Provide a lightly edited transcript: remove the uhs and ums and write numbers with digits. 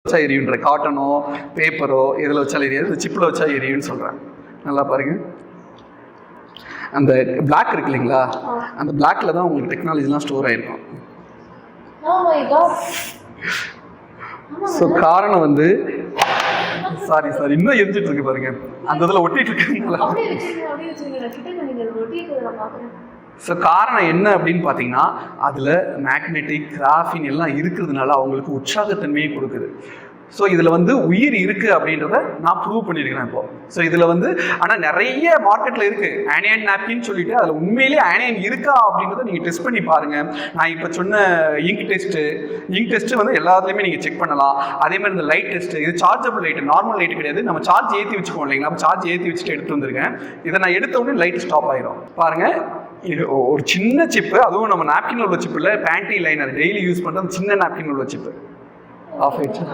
வச்சா எரியுன்ற, காட்டனோ பேப்பரோ இதில் வச்சா எரியாது, இந்த சிப்பில் வச்சா எரியுன்னு சொல்கிறேன். நல்லா பாருங்க, அந்த பிளாக் இருக்கு இல்லைங்களா, அந்த பிளாக்ல தான் உங்களுக்கு டெக்னாலஜிலாம் ஸ்டோர் ஆயிருக்கும். ஸோ காரணம் வந்து சாரி இன்னும் எரிஞ்சிட்டு இருக்கு பாருங்க, அந்த இதில் ஒட்டிட்டு இருக்குங்களா. ஸோ காரணம் என்ன அப்படின்னு பார்த்தீங்கன்னா, அதில் மேக்னெட்டிக் கிராஃபின் எல்லாம் இருக்கிறதுனால அவங்களுக்கு உற்சாகத்தன்மையை கொடுக்குது. ஸோ இதில் வந்து உயிர் இருக்குது அப்படின்றத நான் ப்ரூவ் பண்ணியிருக்கிறேன் இப்போ. ஸோ இதில் வந்து ஆனால் நிறைய மார்க்கெட்டில் இருக்குது ஆனியன் நாப்கின்னு சொல்லிட்டு, அதில் உண்மையிலேயே ஆனியன் இருக்கா அப்படின்றத நீங்கள் டெஸ்ட் பண்ணி பாருங்கள். நான் இப்போ சொன்ன இங்க் டெஸ்ட்டு வந்து எல்லாத்துலேயுமே நீங்கள் செக் பண்ணலாம். அதே மாதிரி இந்த லைட் டெஸ்ட்டு, இது சார்ஜபிள் லைட், நார்மல் லைட் கிடையாது, நம்ம சார்ஜ் ஏற்றி வச்சுக்கோம் இல்லைங்களா, நம்ம சார்ஜ் ஏற்றி வச்சுட்டு எடுத்து வந்திருக்கேன். இதை நான் எடுத்த உடனே லைட் ஸ்டாப் ஆகிடும் பாருங்கள். இது ஒரு சின்ன சிப்பு, அதுவும் நம்ம நாப்கின் உள்ள சிப்பு இல்லை, பேண்டி லைனர் டெய்லி யூஸ் பண்ணுற சின்ன நாப்கின் உள்ள சிப்பு ஆஃப் ஆயிடுச்சு.